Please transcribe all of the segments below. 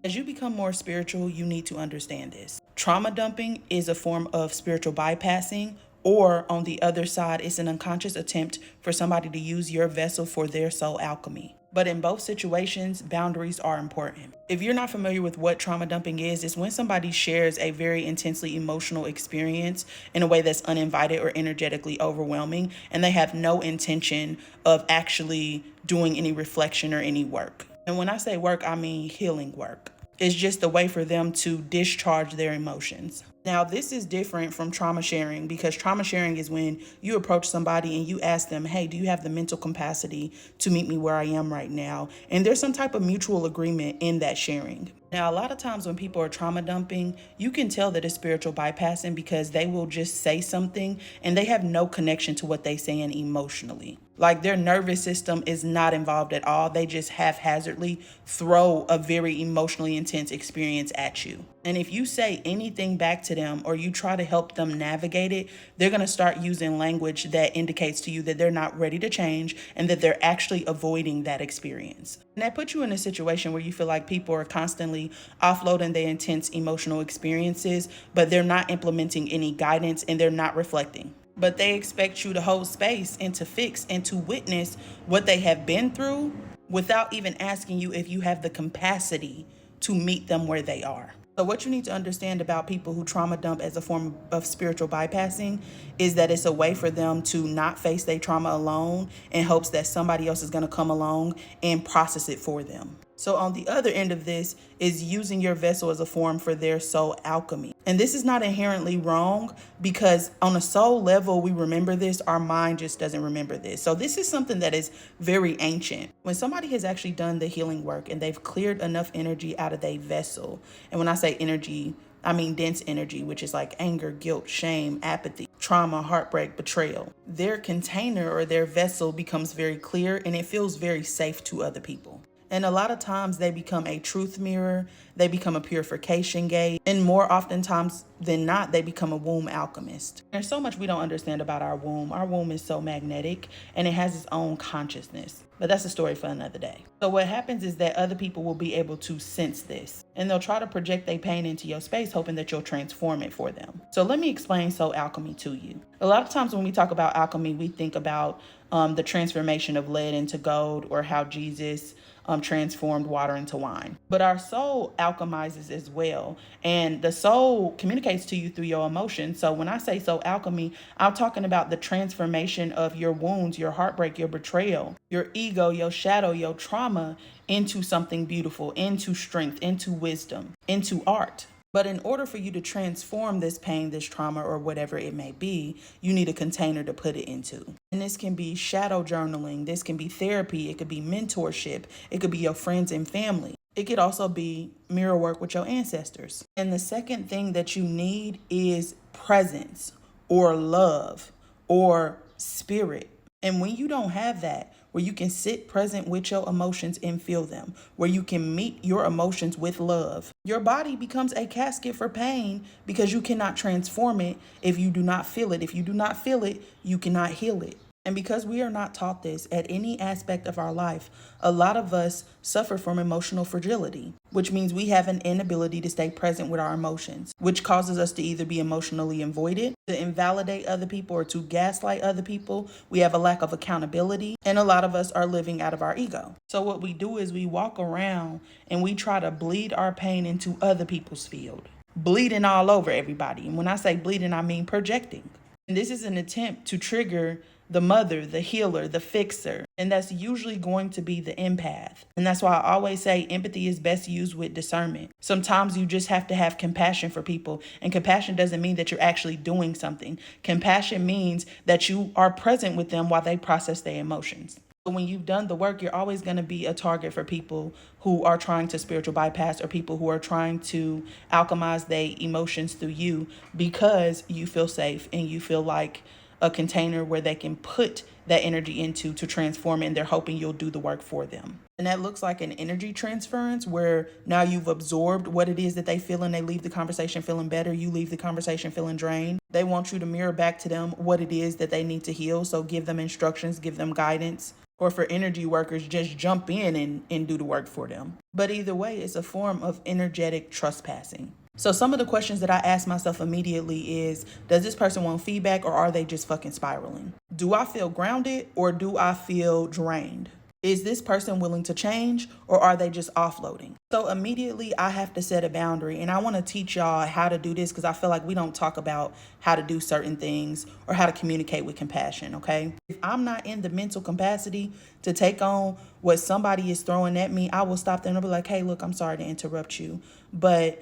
As you become more spiritual, you need to understand this. Trauma dumping is a form of spiritual bypassing, or on the other side, it's an unconscious attempt for somebody to use your vessel for their soul alchemy. But in both situations, boundaries are important. If you're not familiar with what trauma dumping is, it's when somebody shares a very intensely emotional experience in a way that's uninvited or energetically overwhelming, and they have no intention of actually doing any reflection or any work. And when I say work, I mean healing work. It's just a way for them to discharge their emotions. Now, this is different from trauma sharing, because trauma sharing is when you approach somebody and you ask them, hey, do you have the mental capacity to meet me where I am right now? And there's some type of mutual agreement in that sharing. Now, a lot of times when people are trauma dumping, you can tell that it's spiritual bypassing because they will just say something and they have no connection to what they're saying emotionally. Like their nervous system is not involved at all. They just haphazardly throw a very emotionally intense experience at you. And if you say anything back to them or you try to help them navigate it, they're going to start using language that indicates to you that they're not ready to change and that they're actually avoiding that experience. And that puts you in a situation where you feel like people are constantly offloading their intense emotional experiences, but they're not implementing any guidance and they're not reflecting. But they expect you to hold space and to fix and to witness what they have been through without even asking you if you have the capacity to meet them where they are. So what you need to understand about people who trauma dump as a form of spiritual bypassing is that it's a way for them to not face their trauma alone in hopes that somebody else is going to come along and process it for them. So on the other end of this is using your vessel as a form for their soul alchemy. And this is not inherently wrong because on a soul level, we remember this, our mind just doesn't remember this. So this is something that is very ancient. When somebody has actually done the healing work and they've cleared enough energy out of their vessel, and when I say energy, I mean dense energy, which is like anger, guilt, shame, apathy, trauma, heartbreak, betrayal. Their container or their vessel becomes very clear and it feels very safe to other people. And a lot of times they become a truth mirror, they become a purification gate, and more oftentimes than not, they become a womb alchemist. There's so much we don't understand about our womb. Our womb is so magnetic and it has its own consciousness. But that's a story for another day. So what happens is that other people will be able to sense this and they'll try to project their pain into your space, hoping that you'll transform it for them. So let me explain soul alchemy to you. A lot of times when we talk about alchemy, we think about the transformation of lead into gold, or how Jesus transformed water into wine. But our soul alchemizes as well. And the soul communicates to you through your emotions. So when I say soul alchemy, I'm talking about the transformation of your wounds, your heartbreak, your betrayal, your ego, your shadow, your trauma into something beautiful, into strength, into wisdom, into art. But in order for you to transform this pain, this trauma, or whatever it may be, you need a container to put it into. And this can be shadow journaling. This can be therapy. It could be mentorship. It could be your friends and family. It could also be mirror work with your ancestors. And the second thing that you need is presence or love or spirit. And when you don't have that, where you can sit present with your emotions and feel them, where you can meet your emotions with love, your body becomes a casket for pain because you cannot transform it if you do not feel it. If you do not feel it, you cannot heal it. And because we are not taught this at any aspect of our life, a lot of us suffer from emotional fragility, which means we have an inability to stay present with our emotions, which causes us to either be emotionally avoided, to invalidate other people, or to gaslight other people. We have a lack of accountability, and a lot of us are living out of our ego. So what we do is we walk around and we try to bleed our pain into other people's field, bleeding all over everybody. And when I say bleeding, I mean projecting. And this is an attempt to trigger the mother, the healer, the fixer. And that's usually going to be the empath. And that's why I always say empathy is best used with discernment. Sometimes you just have to have compassion for people. And compassion doesn't mean that you're actually doing something. Compassion means that you are present with them while they process their emotions. So when you've done the work, you're always going to be a target for people who are trying to spiritual bypass, or people who are trying to alchemize their emotions through you, because you feel safe and you feel like a container where they can put that energy into to transform it, and they're hoping you'll do the work for them. And that looks like an energy transference where now you've absorbed what it is that they feel and they leave the conversation feeling better. You leave the conversation feeling drained. They want you to mirror back to them what it is that they need to heal. So give them instructions, give them guidance. or for energy workers, just jump in and do the work for them. But either way, it's a form of energetic trespassing. So some of the questions that I ask myself immediately is, does this person want feedback, or are they just fucking spiraling? Do I feel grounded, or do I feel drained? Is this person willing to change, or are they just offloading? So immediately I have to set a boundary, and I want to teach y'all how to do this because I feel like we don't talk about how to do certain things or how to communicate with compassion, okay? If I'm not in the mental capacity to take on what somebody is throwing at me, I will stop them and be like, hey, look, I'm sorry to interrupt you, but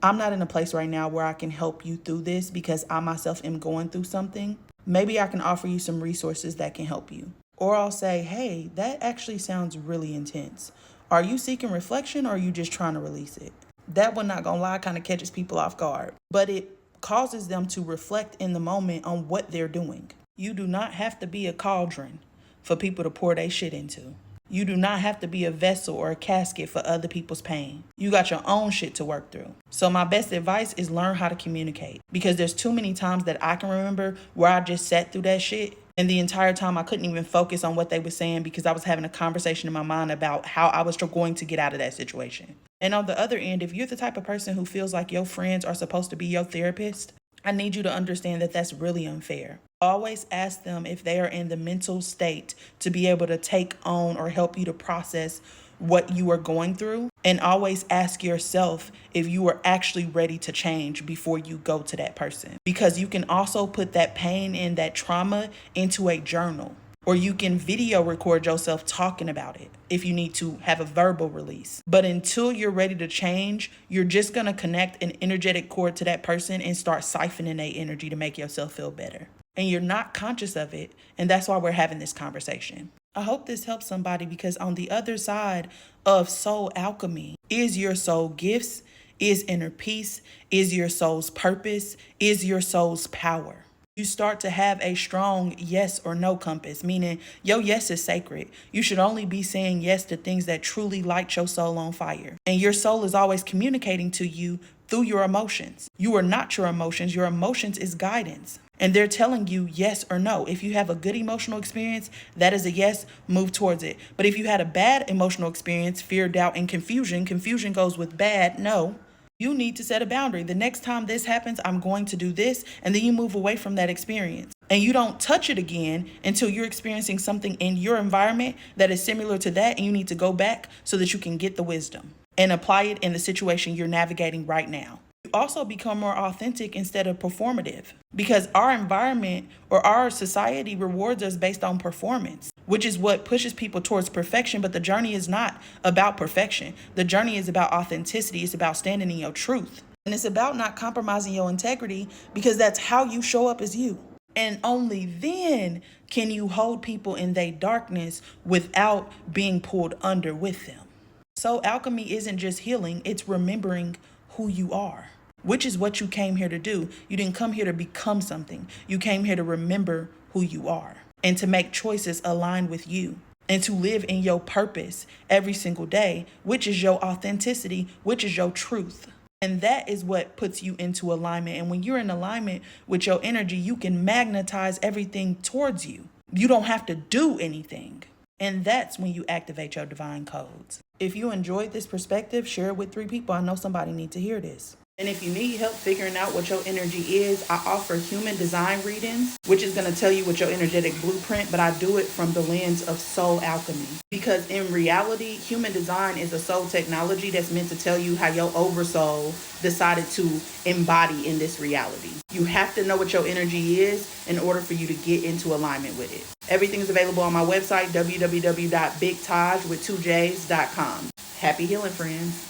I'm not in a place right now where I can help you through this because I myself am going through something. Maybe I can offer you some resources that can help you. Or I'll say, hey, that actually sounds really intense. Are you seeking reflection, or are you just trying to release it? That one, not gonna lie, kind of catches people off guard, but it causes them to reflect in the moment on what they're doing. You do not have to be a cauldron for people to pour their shit into. You do not have to be a vessel or a casket for other people's pain. You got your own shit to work through. So my best advice is learn how to communicate, because there's too many times that I can remember where I just sat through that shit, and the entire time I couldn't even focus on what they were saying because I was having a conversation in my mind about how I was going to get out of that situation. And on the other end, if you're the type of person who feels like your friends are supposed to be your therapist, I need you to understand that that's really unfair. Always ask them if they are in the mental state to be able to take on or help you to process what you are going through. And always ask yourself if you are actually ready to change before you go to that person. Because you can also put that pain and that trauma into a journal. Or you can video record yourself talking about it if you need to have a verbal release. But until you're ready to change, you're just going to connect an energetic cord to that person and start siphoning their energy to make yourself feel better. And you're not conscious of it. And that's why we're having this conversation. I hope this helps somebody, because on the other side of soul alchemy is your soul gifts, is inner peace, is your soul's purpose, is your soul's power. You start to have a strong yes or no compass, meaning your yes is sacred. You should only be saying yes to things that truly light your soul on fire. And your soul is always communicating to you through your emotions. You are not your emotions. Your emotions is guidance. And they're telling you yes or no. If you have a good emotional experience, that is a yes, move towards it. But if you had a bad emotional experience, fear, doubt, and confusion goes with bad, no. You need to set a boundary. The next time this happens, I'm going to do this. And then you move away from that experience. And you don't touch it again until you're experiencing something in your environment that is similar to that. And you need to go back so that you can get the wisdom and apply it in the situation you're navigating right now. You also become more authentic instead of performative, because our environment or our society rewards us based on performance, which is what pushes people towards perfection. But the journey is not about perfection. The journey is about authenticity. It's about standing in your truth. And it's about not compromising your integrity, because that's how you show up as you. And only then can you hold people in their darkness without being pulled under with them. So alchemy isn't just healing, it's remembering who you are, which is what you came here to do. You didn't come here to become something. You came here to remember who you are and to make choices aligned with you and to live in your purpose every single day, which is your authenticity, which is your truth. And that is what puts you into alignment. And when you're in alignment with your energy, you can magnetize everything towards you. You don't have to do anything. And that's when you activate your divine codes. If you enjoyed this perspective, share it with 3 people. I know somebody needs to hear this. And if you need help figuring out what your energy is, I offer human design readings, which is going to tell you what your energetic blueprint, but I do it from the lens of soul alchemy. Because in reality, human design is a soul technology that's meant to tell you how your oversoul decided to embody in this reality. You have to know what your energy is in order for you to get into alignment with it. Everything is available on my website, www.bigtaj with 2js.com. Happy healing, friends.